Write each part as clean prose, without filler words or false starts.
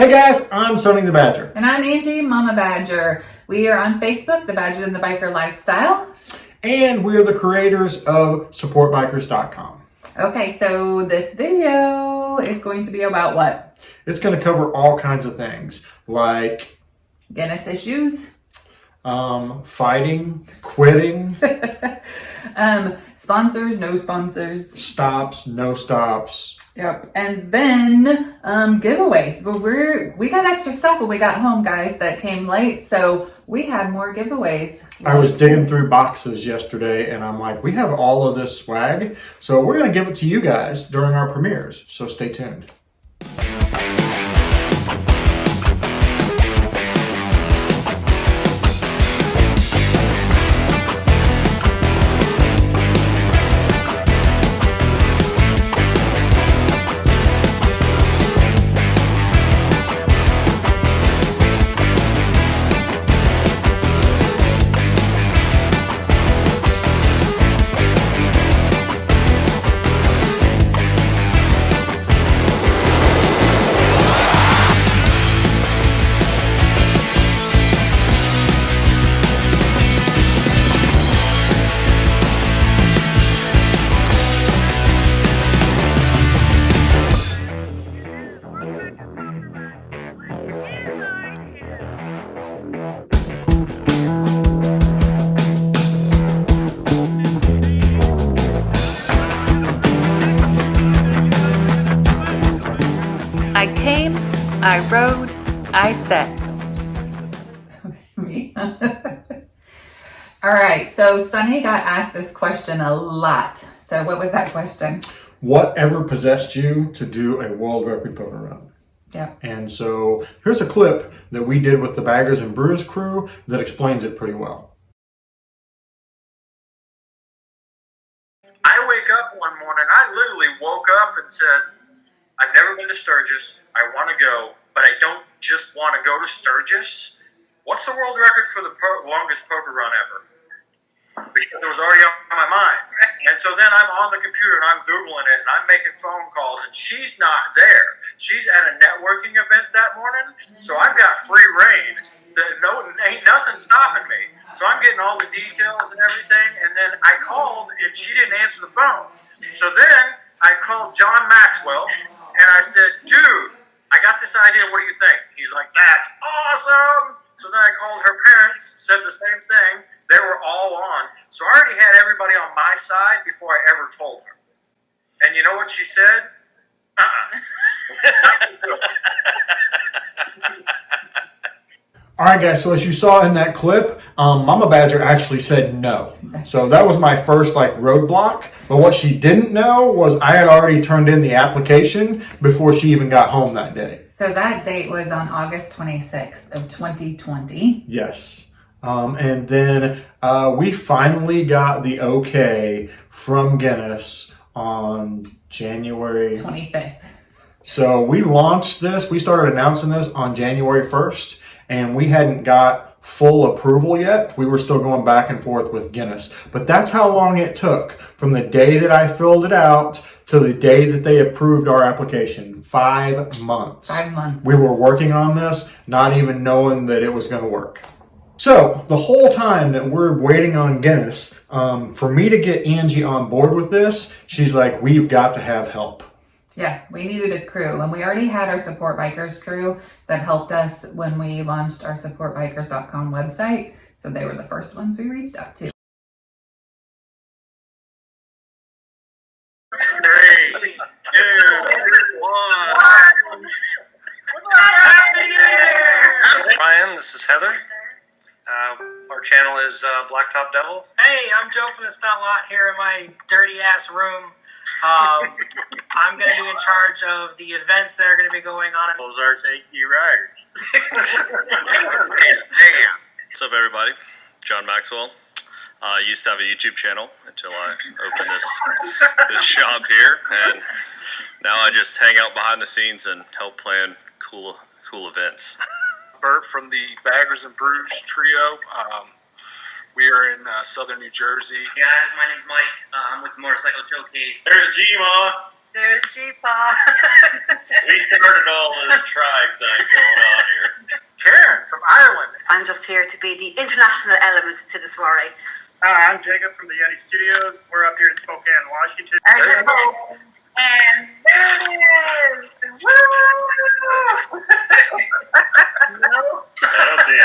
Hey guys, I'm Sonny the Badger. And I'm Angie, Mama Badger. We are on Facebook, The Badger and the Biker Lifestyle. And we're the creators of supportbikers.com. Okay, so this video is going to be about what? It's going to cover all kinds of things like Guinness issues. Fighting, quitting. Sponsors, no sponsors. Stops, no stops. Yep. And then giveaways. But we got extra stuff when we got home, guys, that came late. So we have more giveaways. I was digging through boxes yesterday and I'm like, we have all of this swag. So we're going to give it to you guys during our premieres. So stay tuned. I came, I rode, I sat. All right, so Sonny got asked this question a lot. So what was that question? Whatever possessed you to do a world record poker run? Yeah. And so here's a clip that we did with the Baggers and Brews crew that explains it pretty well. I wake up one morning, I literally woke up and said, I've never been to Sturgis. I want to go, but I don't just want to go to Sturgis. What's the world record for the longest poker run ever? Because it was already on my mind. And so then I'm on the computer and I'm Googling it and I'm making phone calls and she's not there. She's at a networking event that morning, so I've got free reign. Ain't nothing stopping me. So I'm getting all the details and everything, and then I called and she didn't answer the phone. So then I called John Maxwell and I said, dude, I got this idea, what do you think? He's like, that's awesome! So then I called her parents, said the same thing. They were all on. So I already had everybody on my side before I ever told her. And you know what she said? All right, guys, so as you saw in that clip, Mama Badger actually said no. So that was my first roadblock. But what she didn't know was I had already turned in the application before she even got home that day. So that date was on August 26th of 2020. Yes. And then we finally got the okay from Guinness on January 25th. So we launched this, we started announcing this on January 1st. And we hadn't got full approval yet. We were still going back and forth with Guinness. But that's how long it took from the day that I filled it out to the day that they approved our application. 5 months. 5 months. We were working on this, not even knowing that it was going to work. So the whole time that we're waiting on Guinness, for me to get Angie on board with this, she's like, we've got to have help. Yeah, we needed a crew, and we already had our Support Bikers crew that helped us when we launched our supportbikers.com website. So they were the first ones we reached out to. 3, 2, 1. Ryan, this is Heather. Our channel is Blacktop Devil. Hey, I'm Joe from the Stunt Lot here in my dirty ass room. I'm going to be in charge of the events that are going to be going on. Those are safety riders. Damn. What's up, everybody? John Maxwell. I used to have a YouTube channel until I opened this shop here, and now I just hang out behind the scenes and help plan cool events. Bert from the Baggers and Brews trio. We are in southern New Jersey. Hey guys, my name's Mike. I'm with the Motorcycle Showcase. There's G-Ma. There's G-Pa. We started all this tribe thing I'm just here to be the international element to the soiree. Hi, I'm Jacob from the Yeti Studios. We're up here in Spokane, Washington. And woo! I don't see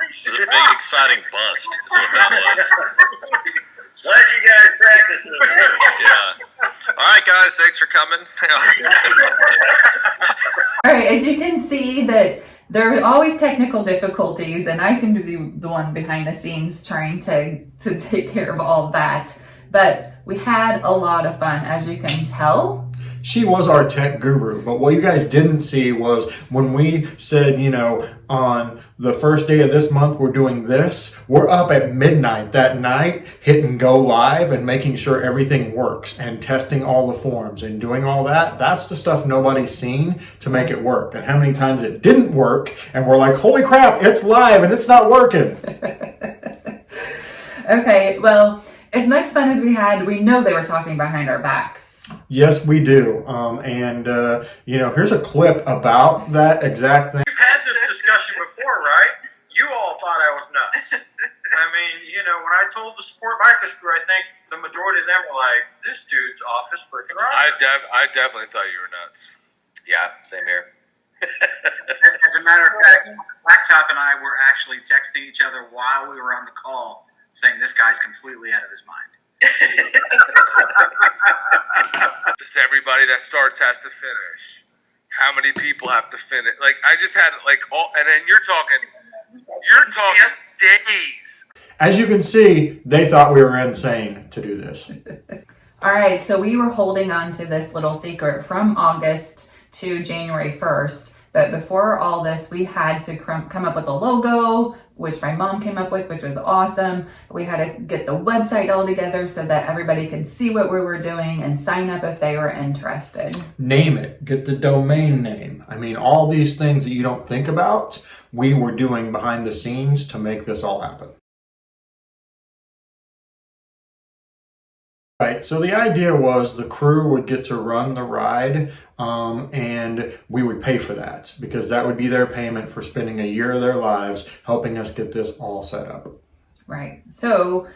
It was a big, exciting bust, is what that was. Glad you guys practice this. Yeah. All right, guys, thanks for coming. All right, as you can see that there are always technical difficulties, and I seem to be the one behind the scenes trying to take care of all that. But we had a lot of fun, as you can tell. She was our tech guru, but what you guys didn't see was when we said, you know, on the first day of this month, we're doing this. We're up at midnight that night, hitting go live and making sure everything works and testing all the forms and doing all that. That's the stuff nobody's seen to make it work. And how many times it didn't work and we're like, holy crap, it's live and it's not working. Okay, well, as much fun as we had, we know they were talking behind our backs. Yes, we do. You know, here's a clip about that exact thing. We've had this discussion before, right? You all thought I was nuts. I mean, you know, when I told the Support Bikers crew, I think the majority of them were like, this dude's off his freaking rocker. I definitely thought you were nuts. Yeah, same here. As a matter of fact, Blacktop and I were actually texting each other while we were on the call, saying this guy's completely out of his mind. Does everybody that starts has to finish? How many people have to finish? Like, I just had like all, and then you're talking days. As you can see, they thought we were insane to do this. All right, so we were holding on to this little secret from August to January 1st. But before all this, we had to come up with a logo, which my mom came up with, which was awesome. We had to get the website all together so that everybody could see what we were doing and sign up if they were interested. Name it, get the domain name. I mean, all these things that you don't think about, we were doing behind the scenes to make this all happen. Right, so the idea was the crew would get to run the ride and we would pay for that because that would be their payment for spending a year of their lives helping us get this all set up. Right, so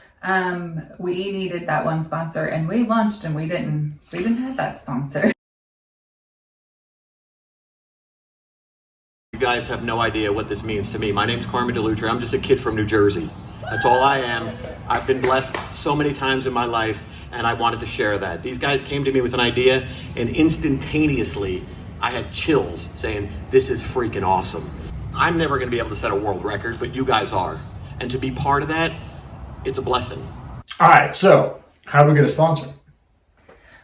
we needed that one sponsor and we launched and we didn't have that sponsor. You guys have no idea what this means to me. My name's Carmen DeLutri. I'm just a kid from New Jersey. That's all I am. I've been blessed so many times in my life, and I wanted to share that. These guys came to me with an idea, and instantaneously, I had chills saying, this is freaking awesome. I'm never going to be able to set a world record, but you guys are. And to be part of that, it's a blessing. All right, so how do we get a sponsor?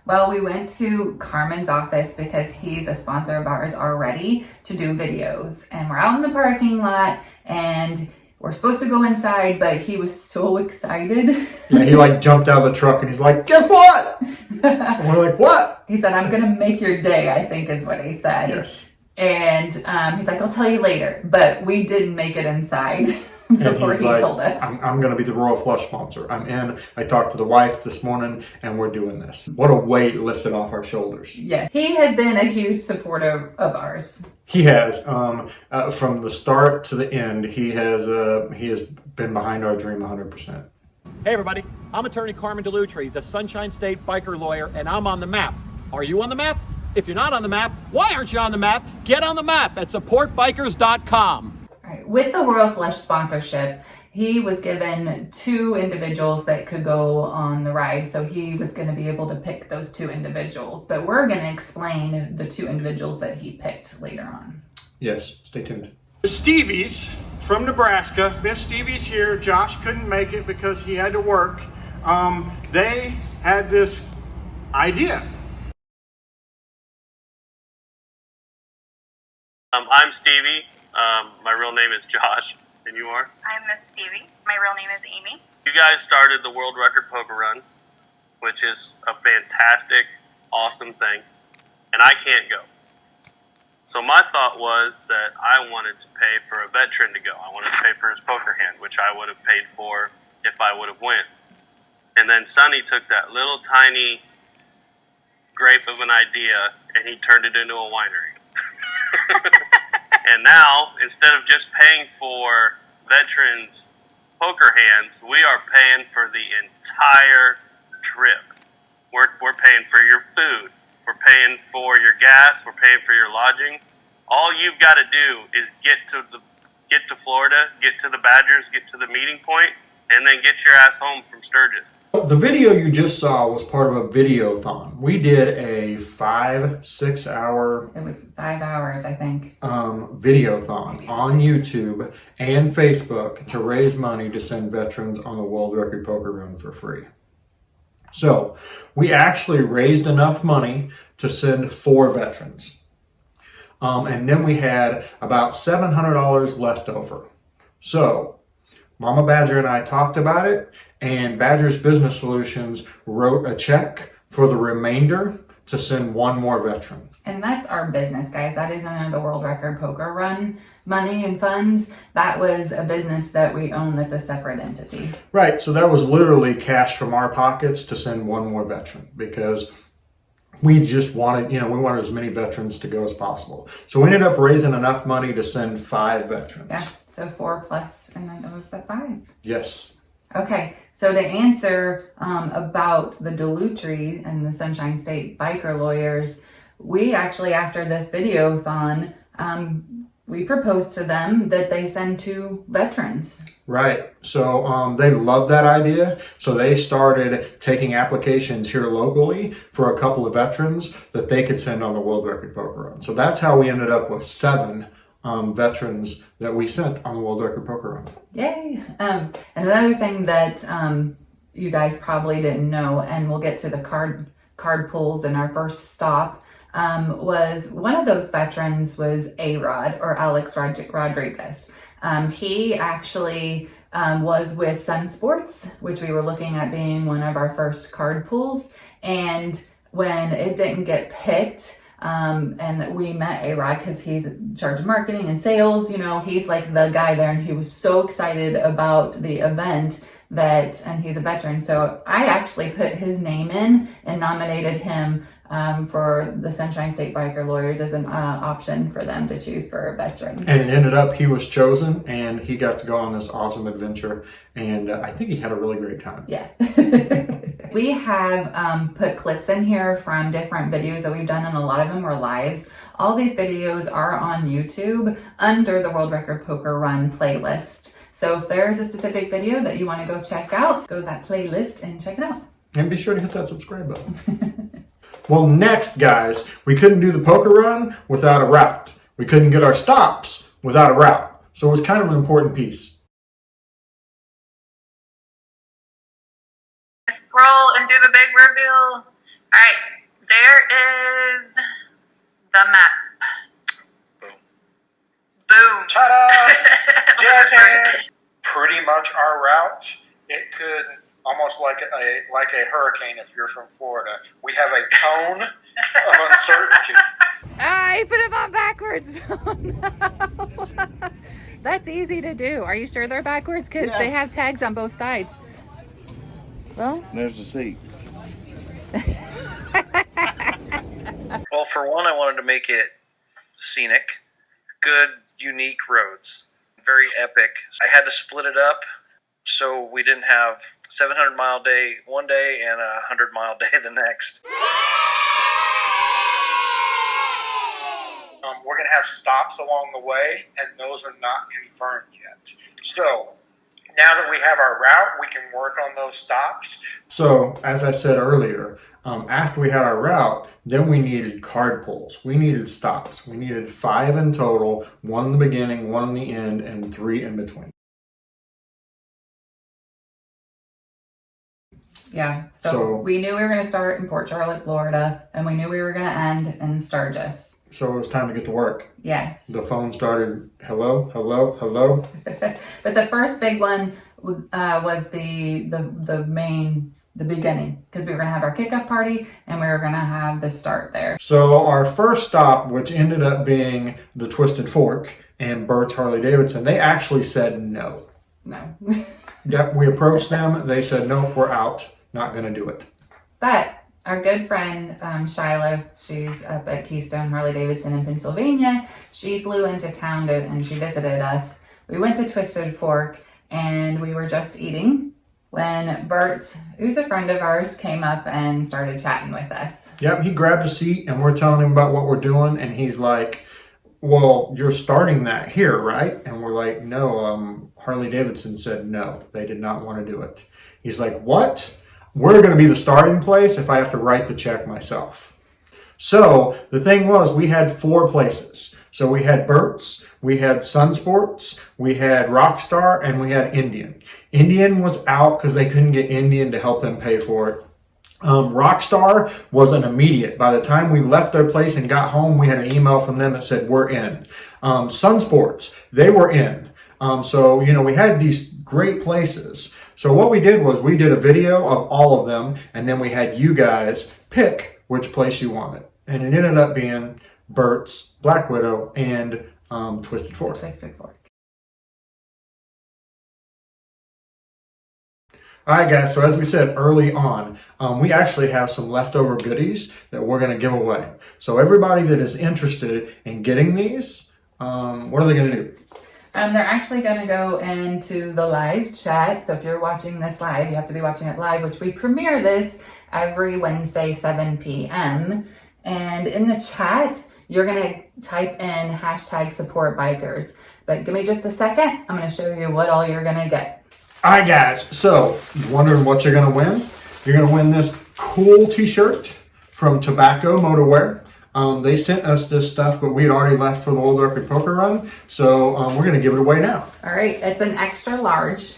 Well, we went to Carmen's office because he's a sponsor of ours already to do videos. And we're out in the parking lot and we're supposed to go inside, but he was so excited. Yeah, he like jumped out of the truck and he's like, guess what? And we're like, what? He said, I'm going to make your day, I think is what he said. Yes. And he's like, I'll tell you later. But we didn't make it inside. Before he told us. I'm going to be the Royal Flush sponsor. I'm in. I talked to the wife this morning and we're doing this. What a weight lifted off our shoulders. Yeah, he has been a huge supporter of ours. He has. From the start to the end, he has been behind our dream 100%. Hey everybody, I'm attorney Carmen DeLutri, the Sunshine State biker lawyer, and I'm on the map. Are you on the map? If you're not on the map, why aren't you on the map? Get on the map at supportbikers.com. Right. With the Royal Flush sponsorship, he was given 2 individuals that could go on the ride. So he was going to be able to pick those 2 individuals. But we're going to explain the 2 individuals that he picked later on. Yes, stay tuned. Stevie's from Nebraska. Miss Stevie's here. Josh couldn't make it because he had to work. They had this idea. I'm Stevie. My real name is Josh, and you are? I'm Miss Stevie. My real name is Amy. You guys started the World Record Poker Run, which is a fantastic, awesome thing, and I can't go. So my thought was that I wanted to pay for a veteran to go. I wanted to pay for his poker hand, which I would have paid for if I would have went. And then Sonny took that little tiny grape of an idea, and he turned it into a winery. And now, instead of just paying for veterans' poker hands, we are paying for the entire trip. We're paying for your food. We're paying for your gas. We're paying for your lodging. All you've got to do is get to Florida, get to the Badgers, get to the meeting point, and then get your ass home from Sturgis. The video you just saw was part of a videothon. We did a 5-6 hour. It was 5 hours, I think. Videothon on YouTube and Facebook to raise money to send veterans on the World Record Poker Run for free. So we actually raised enough money to send 4 veterans. And then we had about $700 left over. So Mama Badger and I talked about it, and Badger's Business Solutions wrote a check for the remainder to send 1 more veteran. And that's our business, guys. That isn't the World Record Poker Run money and funds. That was a business that we own that's a separate entity. Right, so that was literally cash from our pockets to send 1 more veteran, because we just wanted, we wanted as many veterans to go as possible. So we ended up raising enough money to send 5 veterans. Yeah, so 4 plus, and then it was the 5. Yes. Okay, so to answer about the Dulutree and the Sunshine State biker lawyers, we actually, after this videothon, we proposed to them that they send 2 veterans. Right. So they loved that idea. So they started taking applications here locally for a couple of veterans that they could send on the World Record Poker Run. So that's how we ended up with 7 veterans that we sent on the World Record Poker Run. Yay! And another thing that you guys probably didn't know, and we'll get to the card pulls in our first stop, was one of those veterans was A-Rod, or Alex Rodriguez. He actually was with Sun Sports, which we were looking at being one of our first card pulls. And when it didn't get picked, and we met A-Rod because he's in charge of marketing and sales, he's like the guy there, and he was so excited about the event and he's a veteran. So I actually put his name in and nominated him for the Sunshine State Biker Lawyers as an option for them to choose for a veteran. And it ended up he was chosen, and he got to go on this awesome adventure, and I think he had a really great time. Yeah. We have put clips in here from different videos that we've done, and a lot of them were lives. All these videos are on YouTube under the World Record Poker Run playlist. So if there's a specific video that you want to go check out, go to that playlist and check it out. And be sure to hit that subscribe button. Well, next, guys, we couldn't do the poker run without a route. We couldn't get our stops without a route. So it was kind of an important piece. Scroll and do the big reveal. All right, there is the map. Boom. Ta-da! Jazz hands. Pretty much our route. It could almost like a hurricane if you're from Florida. We have a cone of uncertainty. I put them on backwards. Oh, no. That's easy to do. Are you sure they're backwards? Because they have tags on both sides. Well, there's the seat. Well, for one, I wanted to make it scenic, good, unique roads, very epic. I had to split it up so we didn't have 700-mile day one day and a 100-mile day the next. We're going to have stops along the way, and those are not confirmed yet. So now that we have our route, we can work on those stops. So, as I said earlier, after we had our route, then we needed card pulls. We needed stops. We needed 5 in total, 1 in the beginning, 1 in the end, and 3 in between. Yeah, so we knew we were going to start in Port Charlotte, Florida, and we knew we were going to end in Sturgis. So it was time to get to work. Yes. The phone started, hello, hello, hello. But the first big one was the beginning, because we were going to have our kickoff party and we were going to have the start there. So our first stop, which ended up being the Twisted Fork and Bert's Harley-Davidson, they actually said no. No. Yep, we approached them. They said, nope, we're out. Not going to do it. But our good friend Shyla, she's up at Keystone Harley-Davidson in Pennsylvania. She flew into town and she visited us. We went to Twisted Fork and we were just eating when Bert, who's a friend of ours, came up and started chatting with us. Yep, he grabbed a seat and we're telling him about what we're doing, and he's like, well, you're starting that here, right? And we're like, no, Harley-Davidson said no, they did not want to do it. He's like, what? We're going to be the starting place if I have to write the check myself. So the thing was, we had 4 places. So we had Burt's, we had Sun Sports, we had Rockstar, and we had Indian. Indian was out because they couldn't get Indian to help them pay for it. Rockstar was an immediate. By the time we left their place and got home, we had an email from them that said, we're in. Sun Sports, they were in. So, we had these great places. So what we did was we did a video of all of them, and then we had you guys pick which place you wanted. And it ended up being Burt's, Black Widow, and Twisted Fork. Twisted Fork. All right, guys, so as we said early on, we actually have some leftover goodies that we're going to give away. So everybody that is interested in getting these, what are they going to do? They're actually going to go into the live chat. So if you're watching this live, you have to be watching it live, which we premiere this every Wednesday, 7 p.m. And in the chat, you're going to type in #supportbikers. But give me just a second. I'm going to show you what all you're going to get. All right, guys, so wondering what you're going to win? You're going to win this cool t-shirt from Tobacco Motorwear. They sent us this stuff, but we had already left for the World Record Poker Run, so we're going to give it away now. All right, it's an extra large.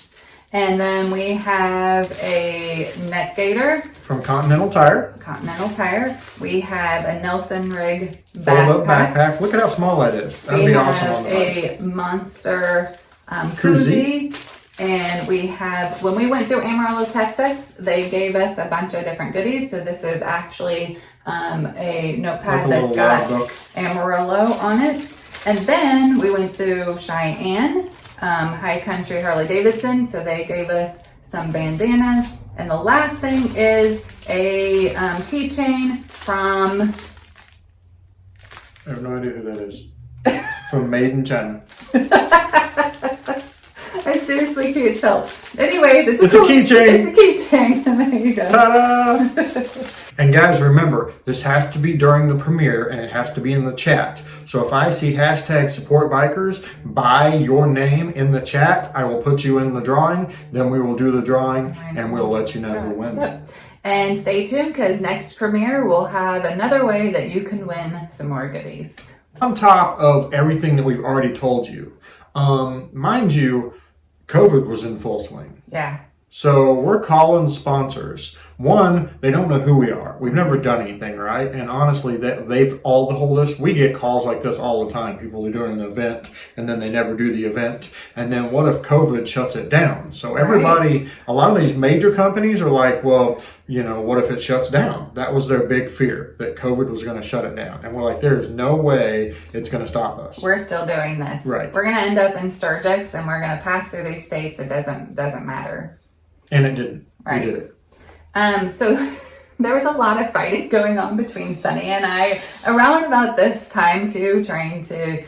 And then we have a neck gaiter. From Continental Tire. Continental Tire. We have a Nelson Rig Fold-up backpack. Look at how small that is. That'd be awesome on the bike. We have a Monster koozie. And we have, when we went through Amarillo, Texas, they gave us a bunch of different goodies. So this is actually a notepad that's got Amarillo on it. And then we went through Cheyenne, High Country Harley-Davidson. So they gave us some bandanas. And the last thing is a keychain from... I have no idea who that is. From Made in China. I seriously can't tell. Anyways, it's a keychain. It's a keychain. There you go. Ta-da! And guys, remember, this has to be during the premiere and it has to be in the chat. So if I see #supportbikers by your name in the chat, I will put you in the drawing. Then we will do the drawing and we'll let you know who wins. Yep. And stay tuned because next premiere we'll have another way that you can win some more goodies. On top of everything that we've already told you, mind you, COVID was in full swing. Yeah. So we're calling sponsors. One, they don't know who we are. We've never done anything, right? And honestly, they've all told us. We get calls like this all the time. People are doing an event and then they never do the event. And then what if COVID shuts it down? So everybody, a lot of these major companies are like, well, what if it shuts down? That was their big fear, that COVID was going to shut it down. And we're like, there is no way it's going to stop us. We're still doing this. Right. We're going to end up in Sturgis and we're going to pass through these states. It doesn't matter. And it didn't. Right. We did it. So there was a lot of fighting going on between Sunny and I around about this time too, trying to,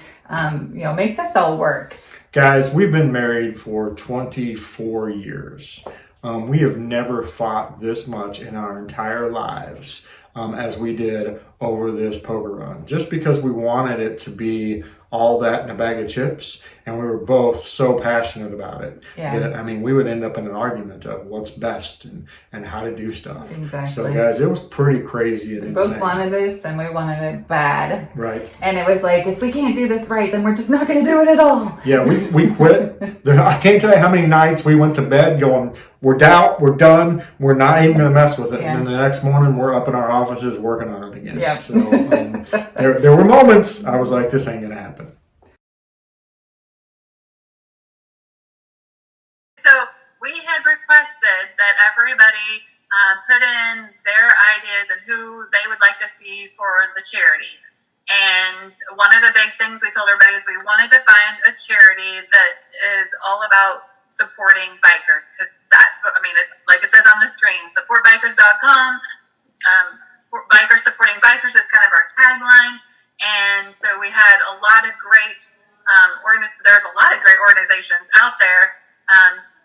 make this all work. Guys, we've been married for 24 years. We have never fought this much in our entire lives as we did over this poker run. Just because we wanted it to be all that in a bag of chips, and we were both so passionate about it that, we would end up in an argument of what's best and how to do stuff. Exactly. So guys, it was pretty crazy and we both insane. wanted this and we wanted it bad. Right. And it was like, if we can't do this right, then we're just not going to do it at all. Yeah, we quit. I can't tell you how many nights we went to bed going, we're out, we're done, we're not even going to mess with it. Yeah. And then the next morning, we're up in our offices working on it again. Yep. So there were moments I was like, this ain't going to happen. So we had requested that everybody put in their ideas and who they would like to see for the charity. And one of the big things we told everybody is we wanted to find a charity that is all about supporting bikers, because that's what, I mean, it's like it says on the screen, supportbikers.com. Bikers supporting bikers is kind of our tagline. And so we had a lot of great there's a lot of great organizations out there,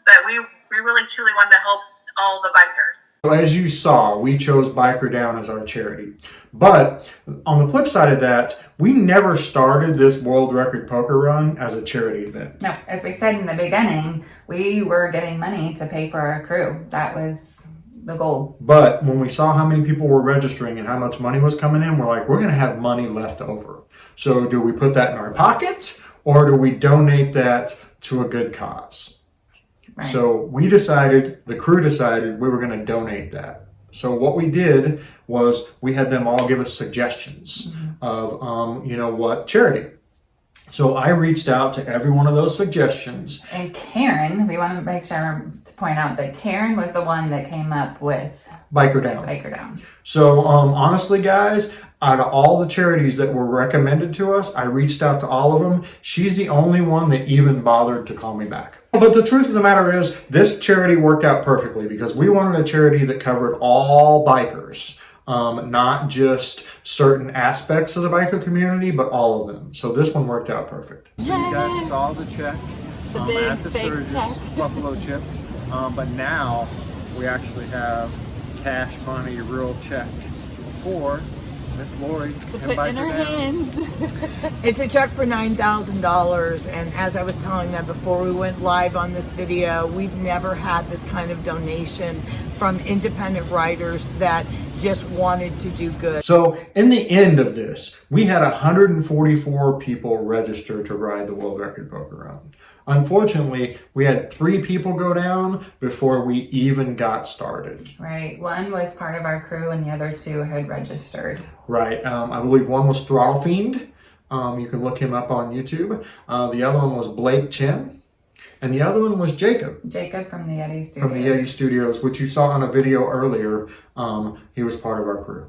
but we really truly wanted to help all the bikers. So as you saw, we chose Biker Down as our charity. But on the flip side of that, we never started this World Record Poker Run as a charity event. No, as we said in the beginning, we were getting money to pay for our crew. That was the goal. But when we saw how many people were registering and how much money was coming in, we're like, we're going to have money left over. So do we put that in our pockets, or do we donate that to a good cause? Right. So the crew decided we were going to donate that. So what we did was we had them all give us suggestions of, what charity. So I reached out to every one of those suggestions. And Karen, we want to make sure to point out that Karen was the one that came up with Biker Down. Biker Down. So honestly, guys, out of all the charities that were recommended to us, I reached out to all of them. She's the only one that even bothered to call me back. But the truth of the matter is, this charity worked out perfectly because we wanted a charity that covered all bikers. Not just certain aspects of the biker community, but all of them. So this one worked out perfect. So you guys saw the check big at the fake Sturgis check. Buffalo chip, but now we actually have cash money, real check for Miss Lori To and put in Biker her Down. hands. It's a check for $9,000, and as I was telling them before we went live on this video, we've never had this kind of donation from independent riders that just wanted to do good. So in the end of this, we had 144 people register to ride the World Record Poker Run. Unfortunately, we had 3 people go down before we even got started. Right. One was part of our crew and the other 2 had registered. Right. I believe one was Throttle Fiend. You can look him up on YouTube. The other one was Blake Chen. And the other one was Jacob. Jacob from the Yeti Studios. From the Yeti Studios, which you saw on a video earlier. He was part of our crew.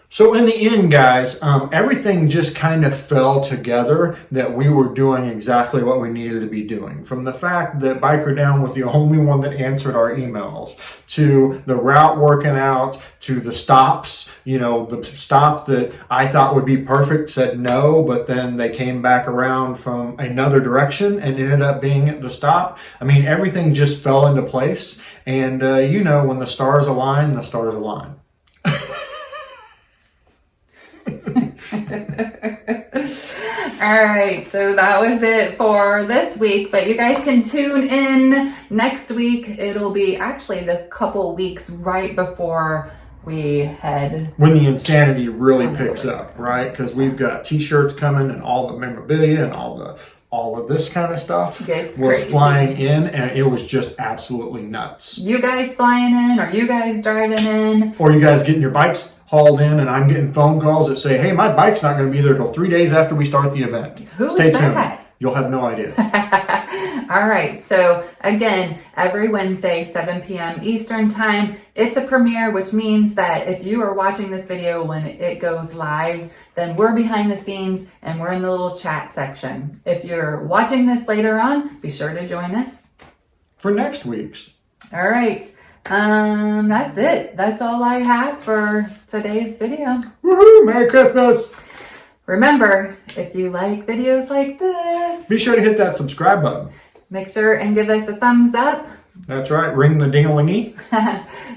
So in the end, guys, everything just kind of fell together that we were doing exactly what we needed to be doing. From the fact that Biker Down was the only one that answered our emails, to the route working out, to the stops, the stop that I thought would be perfect said no, but then they came back around from another direction and ended up being the stop. I mean, everything just fell into place. And, when the stars align, the stars align. All right, so that was it for this week, but you guys can tune in next week. It'll be actually the couple weeks right before we head. When the insanity really picks up, right? Because we've got t-shirts coming and all the memorabilia and all of this kind of stuff It's was crazy. flying in, and it was just absolutely nuts. You guys flying in, or you guys driving in. Or you guys getting your bikes hauled in, and I'm getting phone calls that say, hey, my bike's not going to be there till 3 days after we start the event. Stay tuned. You'll have no idea. All right, so again, every Wednesday, 7 p.m. Eastern time, it's a premiere, which means that if you are watching this video when it goes live, then we're behind the scenes and we're in the little chat section. If you're watching this later on, be sure to join us for next week's. All right. That's it. That's all I have for today's video. Woohoo! Merry Christmas! Remember, if you like videos like this, be sure to hit that subscribe button. Make sure and give us a thumbs up. That's right. Ring the ding-a-lingy.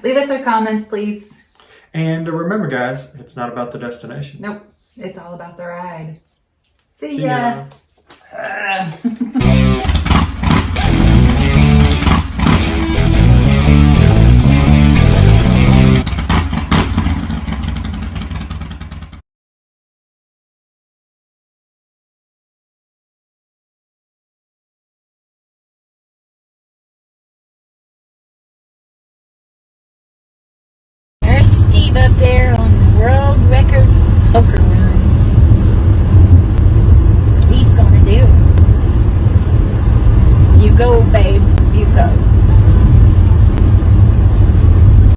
Leave us your comments, please. And remember, guys, it's not about the destination. Nope. It's all about the ride. See ya. There's Steve up there.